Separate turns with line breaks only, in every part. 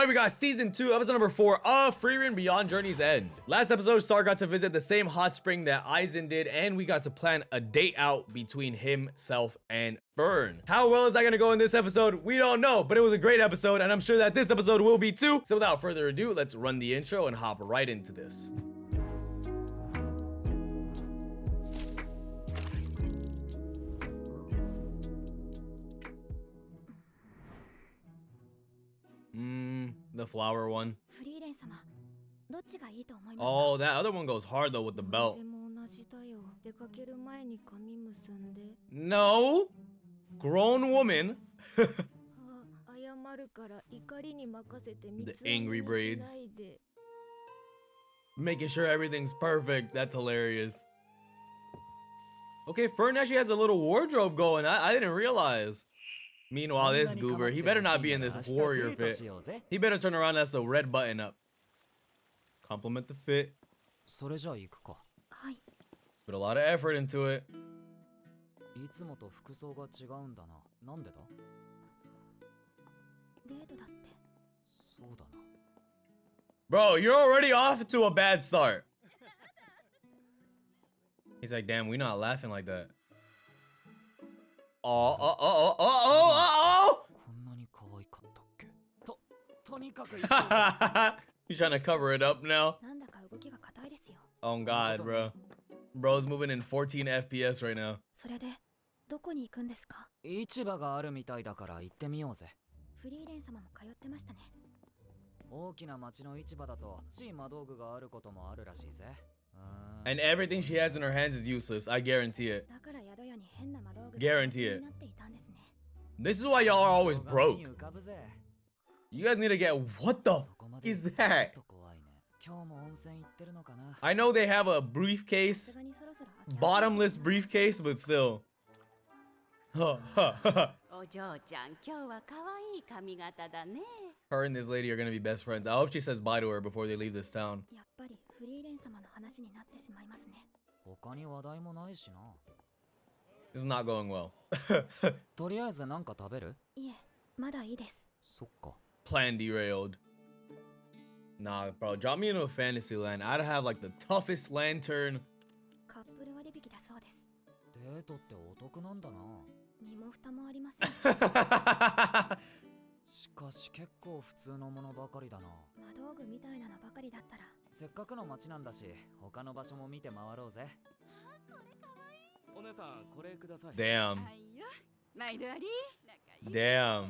we got season 2, episode number 4 of Frieren Beyond Journey's End. Last episode, Star got to visit the same hot spring that Aizen did, and we got to plan a date out between himself and Fern. How well is that gonna go in this episode? We don't know, but it was a great episode, and I'm sure that this episode will be too. So without further ado, let's run the intro and hop right into this. The flower one. Oh, that other one goes hard though with the belt. No! Grown woman. The angry braids. Making sure everything's perfect. That's hilarious. Okay, Fern actually has a little wardrobe going. I didn't realize. Meanwhile, this goober, he better not be in this warrior fit. He better turn around, that's a red button up. Compliment the fit. Put a lot of effort into it. Bro, you're already off to a bad start. He's like, damn, we not laughing like that. He's trying to cover it up now. Oh god, bro. Bro's moving in 14 FPS right now. And everything she has in her hands is useless. I guarantee it. Guarantee it. This is why y'all are always broke. You guys need to get... What the f is that? I know they have a briefcase. Bottomless briefcase, but still. Her and this lady are gonna be best friends. I hope she says bye to her before they leave this town. This is not going well. Plan derailed. Nah, bro, drop me into a fantasy land. I'd have like the toughest lantern. Damn. Damn.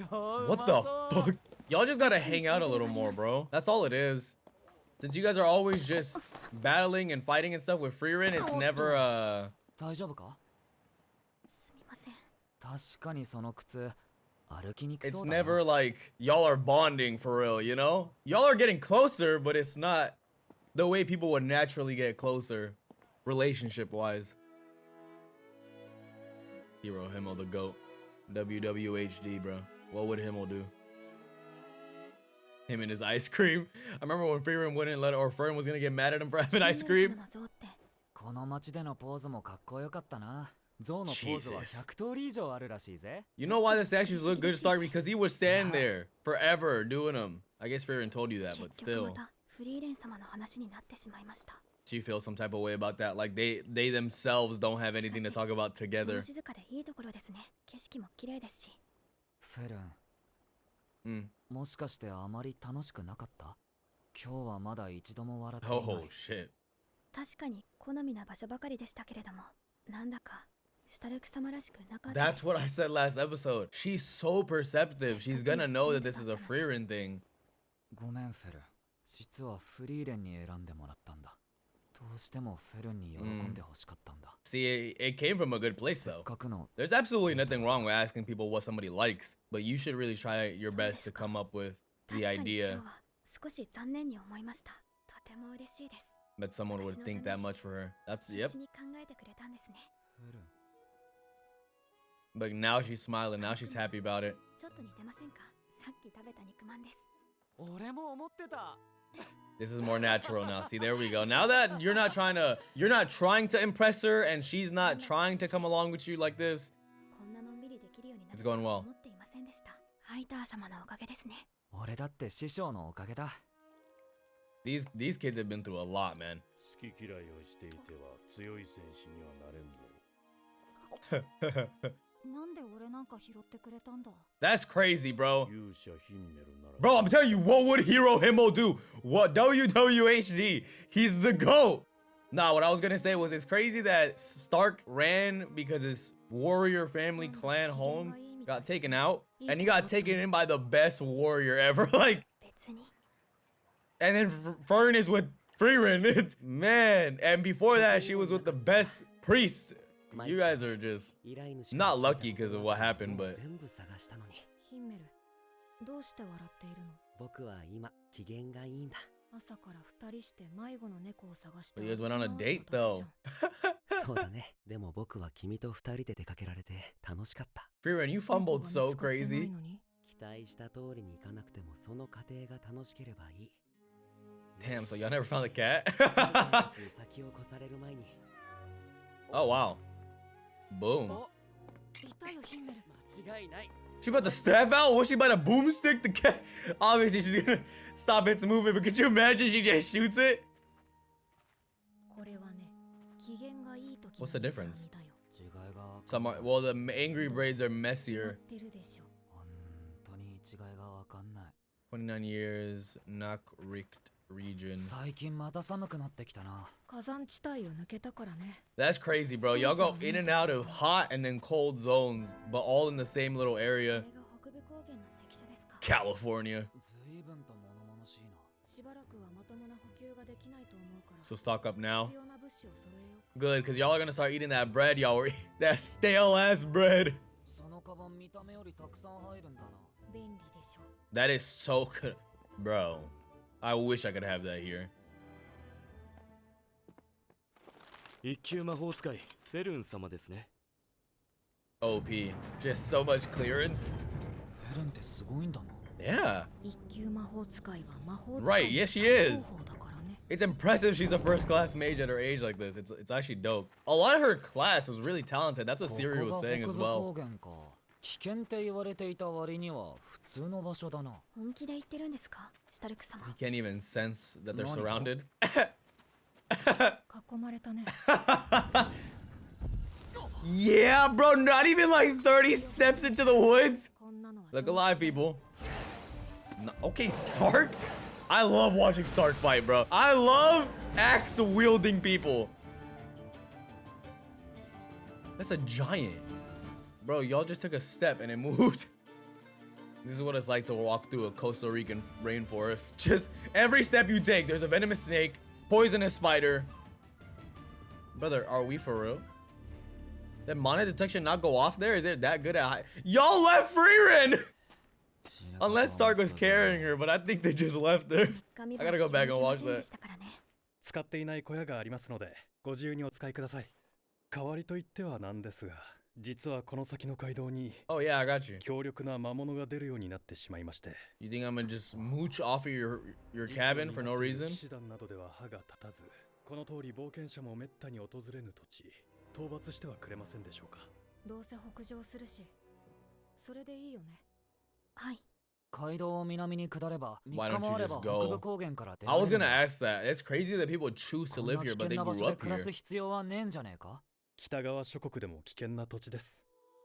What the fuck? Y'all just gotta hang out a little more, bro. That's all it is. Since you guys are always just battling and fighting and stuff with Frieren, it's never it's never like y'all are bonding for real, you know? Y'all are getting closer, but it's not the way people would naturally get closer, relationship-wise. Hero Himmel the GOAT. WWHD, bro. What would Himmel do? Him and his ice cream. I remember when Frieren wouldn't let, or Fern was gonna get mad at him for having ice cream. Jesus. You know why the statues look good to start? Because he was standing there forever doing them. I guess Frieren told you that, but still. Do you feel some type of way about that? Like they themselves don't have anything to talk about together. Oh shit. That's what I said last episode. She's so perceptive. She's gonna know that this is a Frieren thing. See, it came from a good place though. There's absolutely nothing wrong with asking people what somebody likes, but you should really try your best to come up with the idea. Bet someone would think that much for her. That's, yep. But now she's smiling, now she's happy about it. This is more natural now. See, there we go. Now that you're not trying to impress her and she's not trying to come along with you like this, It's going well.
ハイター様のおかげですね。
俺だって師匠のおかげだ。
These kids have been through a lot, man.
好き嫌いをしていては強い戦士にはなれんぞ。
なんで俺なんか拾ってくれたんだ。
That's crazy, bro.
勇者ヒンメルなら。
Bro, I'm telling you, what would Hero Himmo do? What WWHD? He's the GOAT. Nah, what I was gonna say was it's crazy that Stark ran because his warrior family clan home got taken out, and he got taken in by the best warrior ever. Like,
別に。
and then Fern is with Frieren. It's man, and before that, she was with the best priest. You guys are just not lucky because of what happened, but
全部探したのに。
ヒンメル、どうして笑っているの。
僕は今機嫌がいいんだ。
朝から二人して迷子の猫を探して。
you guys went on a date though.
そうだね。でも僕は君と二人で出かけられて楽しかった。
Frieren, you fumbled so crazy.
期待した通りにいかなくてもその過程が楽しければいい。
Damn, so y'all never found the cat?
先を越される前に。
Oh wow. Boom.
いたよヒンメル。
間違いない。
She about to stab out? Was she about to boomstick the cat? Obviously, she's gonna stop its movement, but could you imagine she just shoots it?
これはね、機嫌がいい時。
What's the difference?
違いが。
Some are, well, the angry braids are messier.
てるでしょ。
本当に違いがわかんない。
29 years, Nakrikt region.
最近また寒くなってきたな。
火山地帯を抜けたからね。
That's crazy, bro. Y'all go in and out of hot and then cold zones, but all in the same little area.
これが北部高原の関所ですか。
California.
随分と物々しいな。
しばらくはまともな補給ができないと思うから。
So stock up now.
必要な物資を揃えよう。
Good, because y'all are gonna start eating that bread, y'all were that stale ass bread.
そのカバン見た目よりたくさん入るんだな。
便利でしょ。
That is so good. Bro, I wish I could have that here.
一級魔法使いフェルン様ですね。
OP. Just so much clearance.
フェレンってすごいんだな。
Yeah.
一級魔法使いは魔法使い
Right, yes, she is.
方法だからね。
It's impressive she's a first class mage at her age like this. It's actually dope. A lot of her class was really talented. That's what Siri was saying as
ここが北部
well.
高原か。危険って言われていた割には普通の場所だな。
本気で言ってるんですか、シュタルク様。
He can't even sense that they're
No, no.
surrounded.
囲まれたね。
Yeah, bro, not even like 30 steps into the woods.
こんなのは
Look alive, people. No, okay, Stark. I love watching Stark fight, bro. I love axe wielding people. That's a giant. Bro, y'all just took a step and it moved. This is what it's like to walk through a Costa Rican rainforest. Just every step you take, there's a venomous snake, poisonous spider. Brother, are we for real? Did mana detection not go off there? Is it that good at y'all left Frieren? Unless Stark was carrying her, but I think they just left her. I gotta go back and watch that.
使っていない小屋がありますのでご自由にお使いください。代わりと言ってはなんですが、実はこの先の街道に
Oh yeah, I got you.
強力な魔物が出るようになってしまいまして。
You think I'm gonna just mooch off of your cabin for no reason?
騎士団などでは歯が立たず、この通り冒険者もめったに訪れぬ土地、討伐してはくれませんでしょうか。
どうせ北上するし、それでいいよね。はい。
街道を南に下れば
Why
3
don't
日
you
もあれ
just
ば
go?
北部高原から出
I was
られ
gonna
る。
ask that. It's crazy that people choose to
こん
live
な危
here,
険
but they
な場
grew
所で
up
暮らす
here.
必要はねえんじゃねえか。
北側諸国でも危険な土地です。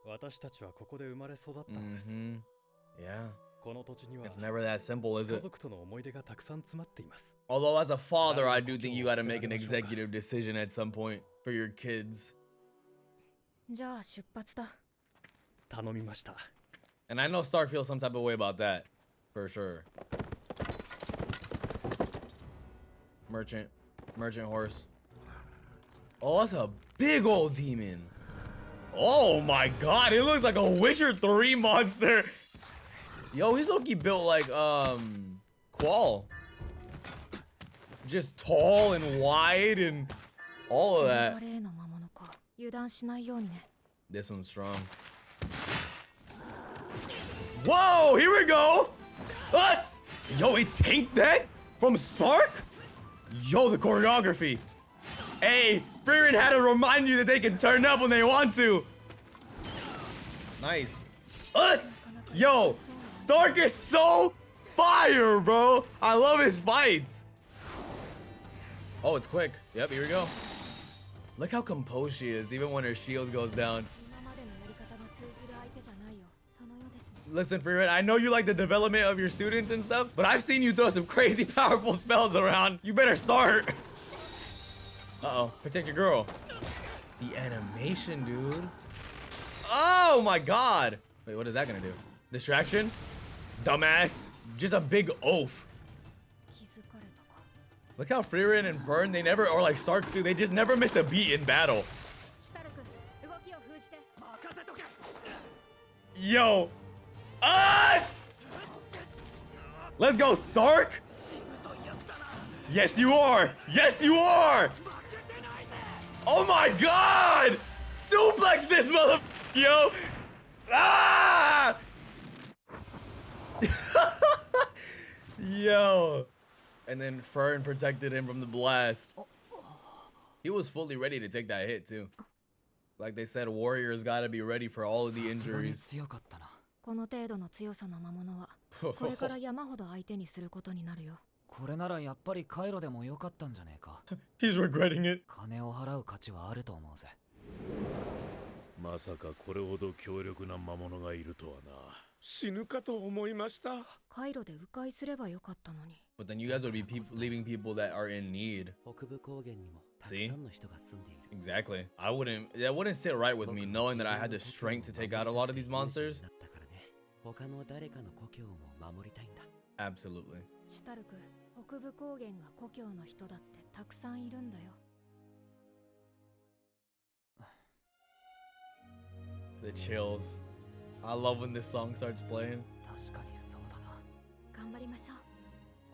私たちはここで生まれ育ったのです。
Yeah.
この土地には
It's never that simple, is
家
it?
族との思い出がたくさん詰まっています。
Although as a father, I do think you gotta make an executive decision at some point for your kids.
じゃあ出発だ。
頼みました。
And I know Stark feels some type of way about that, for sure. Merchant horse. Oh, that's a big old demon. Oh my god, it looks like a Witcher 3 monster. Yo, he's low-key built like Qual. Just tall and wide and all of that.
例の魔物か。油断しないようにね。
This one's strong. Whoa, here we go. Us. Yo, it tanked that from Stark? Yo, the choreography. Hey, Frieren had to remind you that they can turn up when they want to. Nice. Us! Yo, Stark is so fire, bro. I love his fights. Oh, it's quick. Yep, here we go. Look how composed she is, even when her shield goes down.
今までのやり方が通じる相手じゃないよ。そのようですね。
Listen, Frieren, I know you like the development of your students and stuff, but I've seen you throw some crazy powerful spells around. You better start. Uh-oh, protect your girl. The animation, dude. Oh my god. Wait, what is that gonna do? Distraction? Dumbass. Just a big oaf.
気づかれたか。
Look how Frieren and Vern, they never, or like Stark too, they just never miss a beat in battle.
シュタルク、動きを封じて。
Yo, us! Let's go, Stark! Yes, you are! Yes, you are! Oh my god! Suplex this mother, yo! Ah! Yo. And then Fern protected him from the blast. He was fully ready to take that hit too. Like they said, warriors gotta be ready for all of the injuries.
強かったな。
この程度の強さの魔物は、これから山ほど相手にすることになるよ。
これならやっぱりカイロでもよかったんじゃねえか。
He's regretting it.
金を払う価値はあると思うぜ。
まさかこれほど強力な魔物がいるとはな。死ぬかと思いました。
カイロで迂回すればよかったのに。
But then you guys would be leaving people that are in need.
北部高原にもたくさんの人が住んでいる。
Exactly. That wouldn't sit right with me knowing that I had the strength to take out a lot of these monsters.
だったからね。他の誰かの故郷も守りたいんだ。
Absolutely.
シュタルク、北部高原が故郷の人だってたくさんいるんだよ。
The chills. I love when this song starts playing.
確かにそうだな。
頑張りましょう。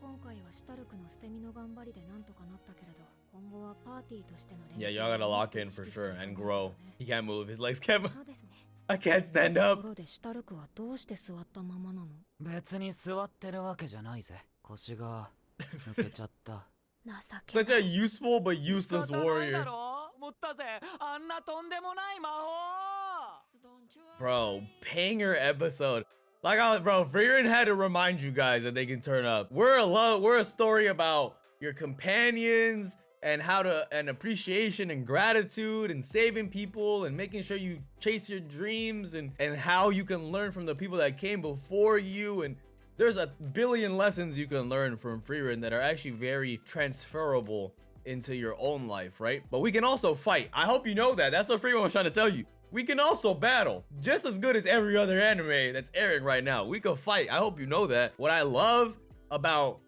今回はシュタルクの捨て身の頑張りでなんとかなったけれど、今後はパーティーとしての練習
Yeah, y'all gotta lock in for sure and grow. He can't move. His legs can't move.
そうですね。
I can't stand
と
up.
ころでシュタルクはどうして座ったままなの？
別に座ってるわけじゃないぜ。腰が抜けちゃった。
情け
Such a useful but useless
仕方ないだ
warrior.
ろ持ったぜあんなとんでもない魔法
Bro, banger episode. Bro, Frieren had to remind you guys that they can turn up. We're a story about your companions and and appreciation and gratitude and saving people and making sure you chase your dreams and how you can learn from the people that came before you. And there's a billion lessons you can learn from Frieren that are actually very transferable into your own life, right? But we can also fight. I hope you know that. That's what Frieren was trying to tell you. We can also battle just as good as every other anime that's airing right now. We can fight. I hope you know that. What I love about,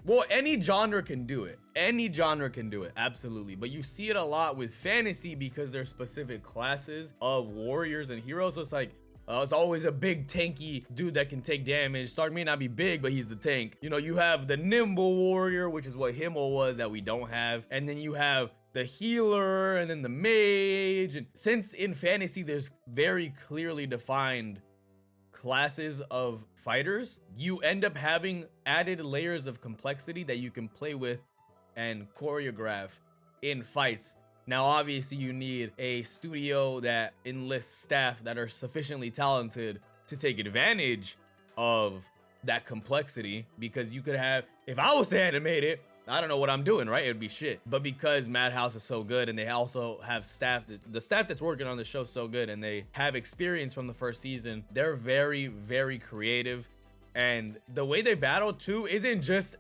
well, any genre can do it. Any genre can do it, absolutely. But you see it a lot with fantasy because there's specific classes of warriors and heroes. So it's like, it's always a big tanky dude that can take damage. Stark may not be big, but he's the tank. You know, you have the nimble warrior, which is what Himmel was that we don't have. And then you have the healer and then the mage. And since in fantasy, there's very clearly defined classes of fighters, you end up having added layers of complexity that you can play with and choreograph in fights. Now, obviously, you need a studio that enlists staff that are sufficiently talented to take advantage of that complexity, because you could have, if I was to animate it, I don't know what I'm doing, right? It'd be shit. But because Madhouse is so good and they also have staff, the staff that's working on the show so good and they have experience from the first season, they're very, very creative. And the way they battle too isn't just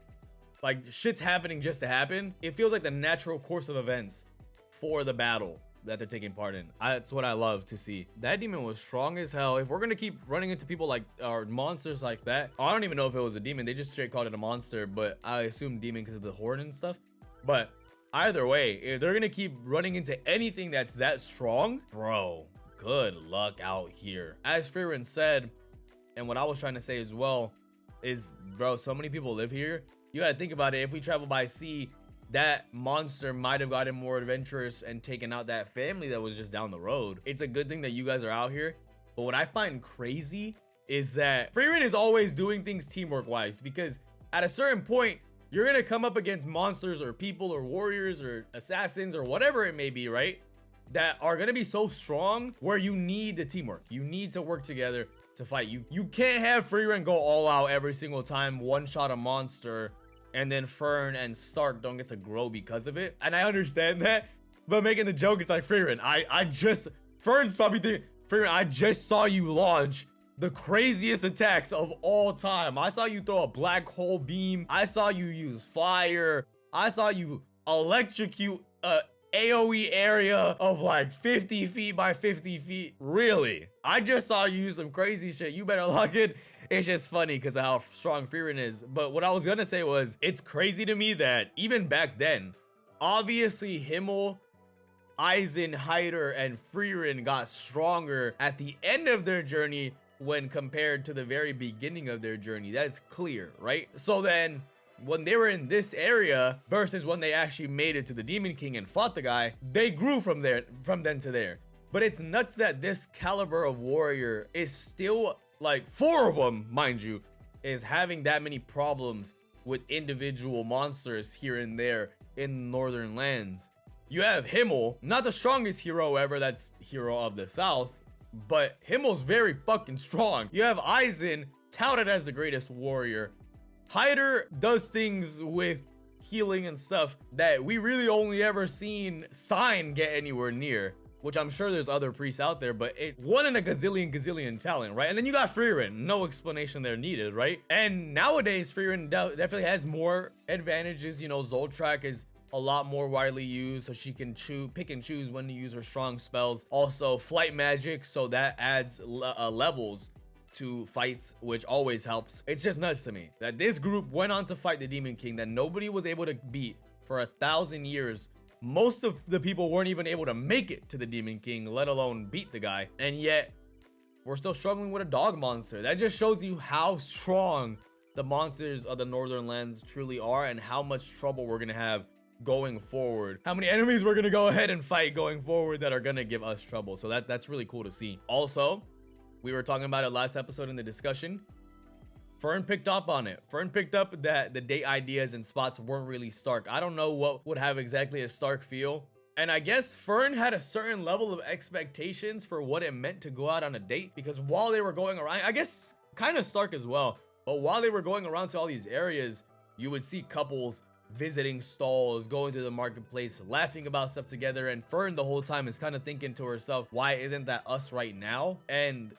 like shit's happening just to happen. It feels like the natural course of events for the battle that they're taking part in. That's what I love to see. That demon was strong as hell. If we're gonna keep running into people like, or monsters like that, I don't even know if it was a demon. They just straight called it a monster, but I assume demon because of the horn and stuff. But either way, if they're gonna keep running into anything that's that strong, bro, good luck out here. As Frieren said, and what I was trying to say as well is, bro, so many people live here. You gotta think about it. If we travel by sea, that monster might have gotten more adventurous and taken out that family that was just down the road. It's a good thing that you guys are out here. But what I find crazy is that Frieren is always doing things teamwork wise, because at a certain point, you're gonna come up against monsters or people or warriors or assassins or whatever it may be, right? that are gonna be so strong where you need the teamwork. You need to work together to fight. You can't have Frieren go all out every single time, one shot a monster, and then Fern and Stark don't get to grow because of it. And I understand that, but making the joke, it's like, Frieren, Fern's probably thinking, Frieren, I just saw you launch the craziest attacks of all time. I saw you throw a black hole beam. I saw you use fire. I saw you electrocute a AoE area of like 50 feet by 50 feet. Really? I just saw you use some crazy shit. You better lock it. It's just funny because of how strong Frieren is. But what I was gonna say was, it's crazy to me that even back then, obviously Himmel, Eisen, Hyder, and Frieren got stronger at the end of their journey when compared to the very beginning of their journey. That's clear, right? So then when they were in this area versus when they actually made it to the Demon King and fought the guy, they grew from then to there. But it's nuts that this caliber of warrior is still, like, 4 of them, mind you, is having that many problems with individual monsters here and there in Northern Lands. You have Himmel, not the strongest hero ever, that's hero of the South, but Himmel's very fucking strong. You have Eisen, touted as the greatest warrior. Hyder does things with healing and stuff that we really only ever seen Sign get anywhere near, which I'm sure there's other priests out there, but it one in a gazillion talent, right? And then you got Frieren, no explanation there needed, right? And nowadays Frieren definitely has more advantages. You know, Zoltrak is a lot more widely used, so she can pick and choose when to use her strong spells. Also flight magic, so that adds levels to fights, which always helps. It's just nuts to me that this group went on to fight the Demon King that nobody was able to beat for 1,000 years. Most of the people weren't even able to make it to the Demon King, let alone beat the guy, and yet we're still struggling with a dog monster. That just shows you how strong the monsters of the Northern Lands truly are and how much trouble we're gonna have going forward, how many enemies we're gonna go ahead and fight going forward that are gonna give us trouble. So that's really cool to see. Also, we were talking about it last episode in the discussion, Fern picked up on it. Fern picked up that the date ideas and spots weren't really Stark. I don't know what would have exactly a Stark feel, and I guess Fern had a certain level of expectations for what it meant to go out on a date, because while they were going around, I guess kind of Stark as well, but while they were going around to all these areas, you would see couples visiting stalls, going to the marketplace, laughing about stuff together, and Fern the whole time is kind of thinking to herself, why isn't that us right now? And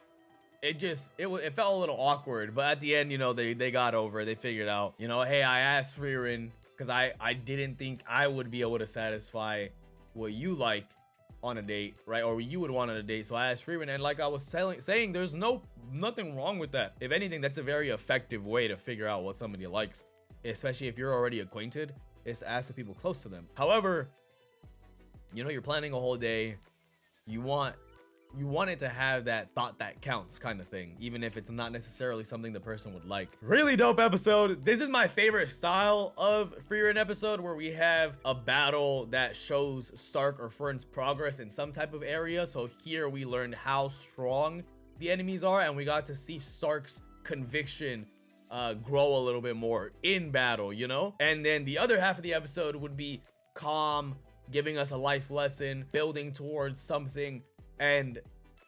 it felt a little awkward, but at the end, you know, they got over it. They figured out, you know, hey, I asked Frieren because I didn't think I would be able to satisfy what you like on a date, right? Or you would want on a date. So I asked Frieren, and like I was saying, there's nothing wrong with that. If anything, that's a very effective way to figure out what somebody likes, especially if you're already acquainted, is to ask the people close to them. However, you know, you're planning a whole day, you want it to have that thought that counts kind of thing, even if it's not necessarily something the person would like. Really dope episode. This is my favorite style of Frieren episode, where we have a battle that shows Stark or Fern's progress in some type of area. So here we learned how strong the enemies are, and we got to see Stark's conviction grow a little bit more in battle, you know? And then the other half of the episode would be calm, giving us a life lesson, building towards something. And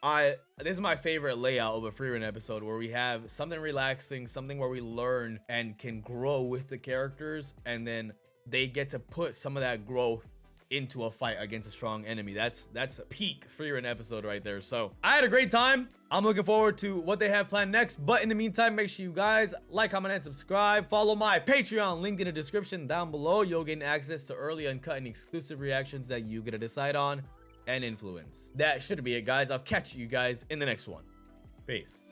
this is my favorite layout of a Frieren episode, where we have something relaxing, something where we learn and can grow with the characters, and then they get to put some of that growth into a fight against a strong enemy. That's a peak Frieren episode right there. So I had a great time. I'm looking forward to what they have planned next, but in the meantime, make sure you guys like, comment, and subscribe. Follow my Patreon, linked in the description down below. You'll gain access to early, uncut, and exclusive reactions that you get to decide on and influence. That should be it, guys. I'll catch you guys in the next one. Peace.